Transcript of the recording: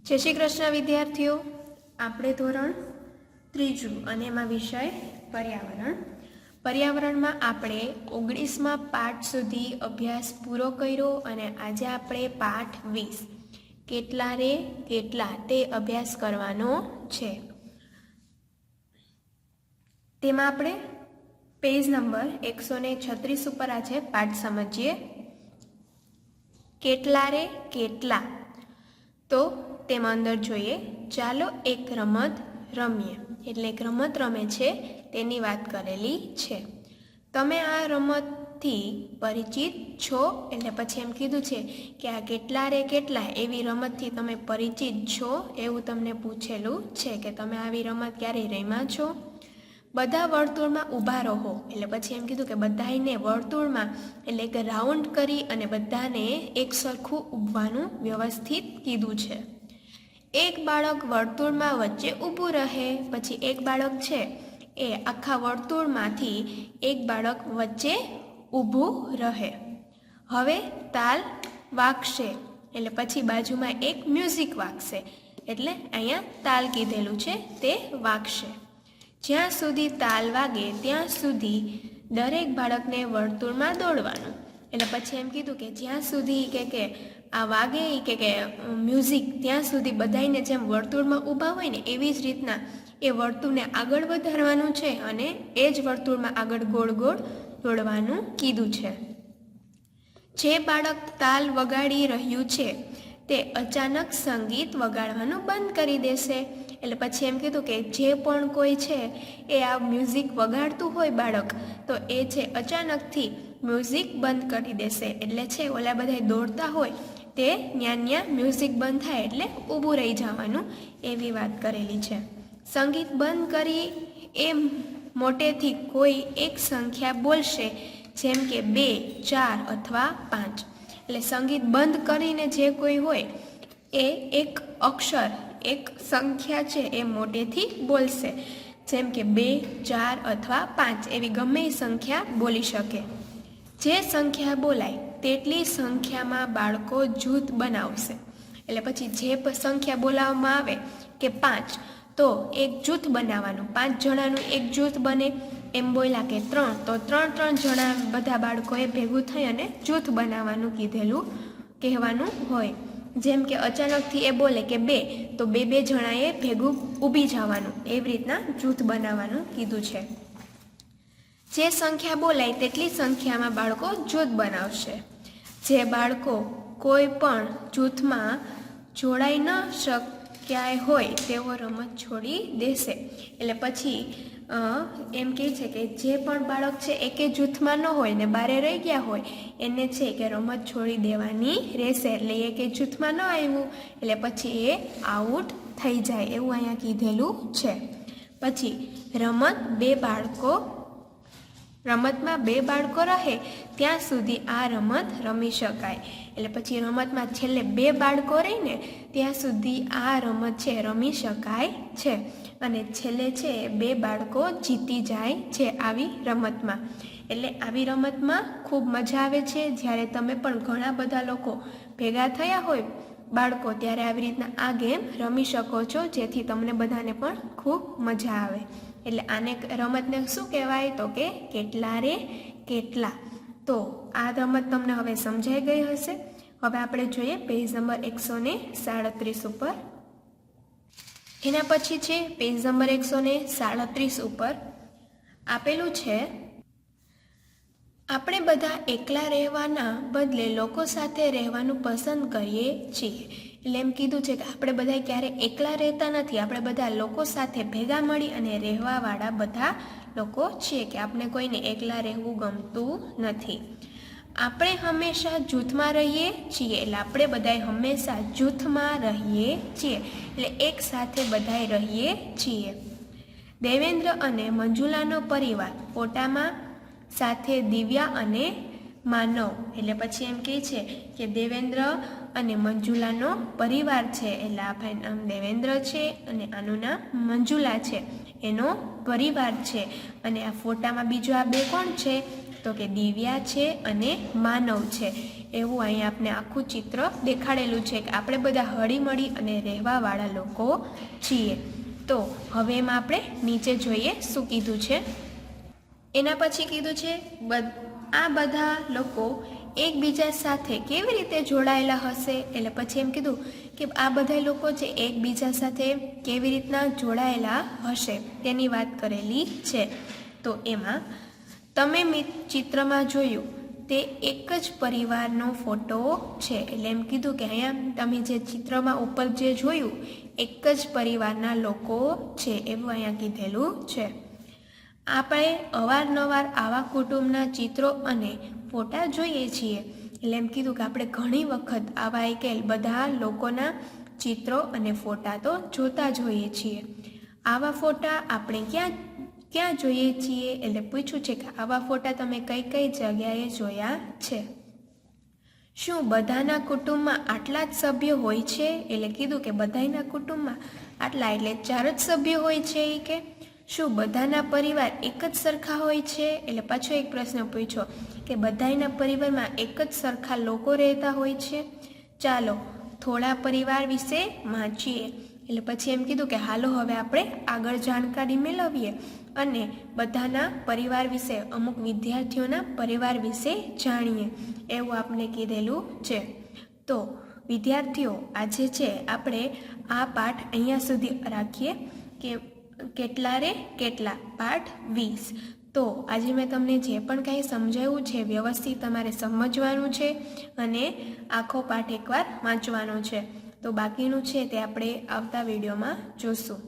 जय श्री कृष्ण विद्यार्थीओ, आपणे धोरण त्रीजु अने एमां विषय पर्यावरण। पर्यावरण में आपणे 19मा पाठ सुधी अभ्यास पूरो कर्यो अने आजे आपणे पाठ 20 केटला रे केटला ते अभ्यास करवानो छे। तेमां आपणे पेज नंबर 136 पर आज पाठ समझीए। केटला रे केटला तो तेमां अंदर जोईए चालो एक रमत रमीए, एटले एक रमत रमे छे तेनी वात करेली छे। तमे आ रमतथी परिचित छो, एटले पछी एम कीधुं छे के आ केटला रे केटला एवी रमतथी तमे परिचित छो एवुं तमने पूछेलुं छे के तमे आवी रमत क्यारे रम्या छो। बधा वर्तुळमां ऊभा रहो, एटले पछी एम कीधुं के बधाने वर्तुळमां एटले के राउंड करी अने बधाने एक सरखुं ऊभवानुं व्यवस्थित कीधुं छे। एक बाळक वर्तुळमां वच्चे ऊभું रहे, पछी एक बाळक छे ए आखा वर्तुळमांथी एक बाळक वच्चे ऊभું रहे। हवे ताल वागशे एटले पछी बाजुमां एक म्यूजिक वागशे, एटले अहींया ताल कीधेलुं छे ते वागशे। ज्यां सुधी ताल वागे त्यां सुधी दरेक बाळकने वर्तुळमां दौड़वानुं। एटले पछी एम कीधुं के ज्यां सुधी के आ वागे के म्यूजिक त्यां सुधी बधाईने जेम वर्तुळमां ऊभा होय ने एवी ज रीतना ए वर्तुळने आगळ वधारवानुं छे अने ए ज वर्तुळमां आगळ गोळ गोळ दौड़वानुं कीधुं छे। जे बाळक ताल वगाड़ी रह्युं छे ते अचानक संगीत वगाड़वानुं बंध करी देशे। एटले पछी एम कीधुं के जे पण कोई छे ए आ म्यूजिक वगाड़तुं होय बाळक तो ए छे अचानकथी म्यूजिक बंध करी देशे। एटले छे ओला बधाय दौड़ता होय ते न्या म्यूजिक बंध थाय एटले ऊभું रही जवानुं एवी वात करेली छे। संगीत बंध करी ए मोटेथी कोई एक संख्या बोलशे, जेम के 2, 4 अथवा 5। एटले संगीत बंध करीने जे कोई होय ए एक अक्षर एक संख्या छे ए मोटेथी बोलशे, जेम के 2, 4 अथवा 5 एवी गमे ए संख्या बोली शके। जे संख्या बोलाय तेटली संख्यामां बाळको जूथ बनावशे। एटले पछी जे संख्या बोलाववामां आवे के 5 तो एक जूथ बनाववानुं, 5 जणानुं एक जूथ बने। एम बोल्या के 3 तो 3 जणा बधा बाळकोए भेगुं थई अने जूथ बनाववानुं कीधेलुं कहेवानुं होय। जेम के अचानकथी ए बोले के 2 तो 2 जणाए भेगुं ऊभी जवानुं, एवी रीतना जूथ बनाववानुं कीधुं छे। जे संख्या बोलाय तेटली संख्यामां बाळको जूथ बनावशे। जे बाळको कोई पण जूथमां जोड़ाई न शक्याय होय तेवो रमत छोड़ी देशे। एटले पछी एम कहे छे के जे पण बाळक छे एके जूथमां न होय ने बारे रही गया होय एने छे के रमत छोड़ी देवानी रहेशे। एटले एके जूथमां न आव्युं एटले पछी ए आउट थई जाय एवुं अहींया कीधेलुं छे। पछी रमतमां 2 बाळको रहे त्यां सुधी आ रमत रमी शकाय। एटले पछी रमतमां छेल्ले 2 बाळको रहीने त्यां सुधी आ रमत छे रमी शकाय छे अने छेल्ले छे 2 बाळको जीती जाय छे आवी रमतमां। एटले आवी रमतमां खूब मजा आवे छे। ज्यारे तमे पण घणा बधा लोको भेगा थया होय बाळको त्यारे आवी रीतना आ गेम रमी शको छो, जेथी तमने बधाने पण खूब मजा आवे। एटले आने रमतने शुं कहेवाय तो के केटला रे केटला। तो आ रमत तमने हवे समजाई गई हशे। हवे आपणे जोईए पेज नंबर 137 उपर। एना पछी छे पेज नंबर 137 उपर आपेलुं छे આપણે બધા એકલા રહેવાના બદલે લોકો સાથે રહેવાનું પસંદ કરીએ છીએ। એટલે એમ કીધું છે કે આપણે બધા ક્યારે એકલા રહેતા નથી, આપણે બધા લોકો સાથે ભેગા મળી અને રહેવાવાળા બધા લોકો છીએ કે આપણે કોઈને એકલા રહેવું ગમતું નથી। આપણે હંમેશા જૂથમાં રહીએ છીએ, એટલે આપણે બધાય હંમેશા જૂથમાં રહીએ છીએ, એટલે એક સાથે બધાય રહીએ છીએ। દેવેન્દ્ર અને મંજુલાનો પરિવાર ફોટામાં સાથે દિવ્યા અને માનવ, એટલે પછી એમ કહે છે કે દેવેન્દ્ર અને મંજુલાનો પરિવાર છે, એટલે આ ભાઈ નામ દેવેન્દ્ર છે અને આનું નામ મંજુલા છે, એનો પરિવાર છે। અને આ ફોટામાં બીજો આ 2 કોણ છે તો કે દિવ્યા છે અને માનવ છે। એવું અહીંયા આપણે આખું ચિત્ર દેખાડેલું છે કે આપણે બધા હળીમળી અને રહેવાવાળા લોકો છીએ. તો હવે એમાં આપણે નીચે જોઈએ શું કીધું છે. એના પછી કીધું છે આ બધા લોકો એકબીજા સાથે કેવી રીતે જોડાયેલા હશે. એટલે પછી એમ કીધું કે આ બધા લોકો જે એકબીજા સાથે કેવી રીતના જોડાયેલા હશે તેની વાત કરેલી છે. તો એમાં તમે ચિત્રમાં જોયું તે એક જ પરિવારનો ફોટો છે. એટલે એમ કીધું કે અહીંયા તમે જે ચિત્રમાં ઉપર જે જોયું એક જ પરિવારના લોકો છે એવું અહીંયા કીધેલું છે. આપણે અવારનવાર આવા કુટુંબના ચિત્રો અને ફોટા જોઈએ છીએ. એટલે એમ કીધું કે આપણે ઘણી વખત આવા એકેલ બધા લોકોના ચિત્રો અને ફોટા તો જોતા જ હોઈએ છીએ. આવા ફોટા આપણે ક્યાં જોઈએ છીએ. એટલે પૂછ્યું છે કે આવા ફોટા તમે કઈ કઈ જગ્યાએ જોયા છે. શું બધાના કુટુંબમાં આટલા જ સભ્યો હોય છે. એટલે કીધું કે બધાના કુટુંબમાં આટલા એટલે 4 જ સભ્યો હોય છે. કે શું બધાના પરિવાર એક જ સરખા હોય છે. એટલે પાછો એક પ્રશ્ન પૂછ્યો કે બધાના પરિવારમાં એક જ સરખા લોકો રહેતા હોય છે. ચાલો થોડા પરિવાર વિશે વાંચીએ. એટલે પછી એમ કીધું કે હાલો હવે આપણે આગળ જાણકારી મેળવીએ અને બધાના પરિવાર વિશે અમુક વિદ્યાર્થીઓના પરિવાર વિશે જાણીએ એવું આપણે કીધેલું છે. તો વિદ્યાર્થીઓ આજે છે આપણે આ પાઠ અહીંયા સુધી રાખીએ કે કેટલા રે કેટલા પાઠ 20. તો આજે મેં તમને જે પણ કંઈ સમજાવ્યું છે વ્યવસ્થિત તમારે સમજવાનું છે અને આખો પાઠ એકવાર વાંચવાનો છે. તો બાકીનું છે તે આપણે આવતા વિડીયોમાં જોશું.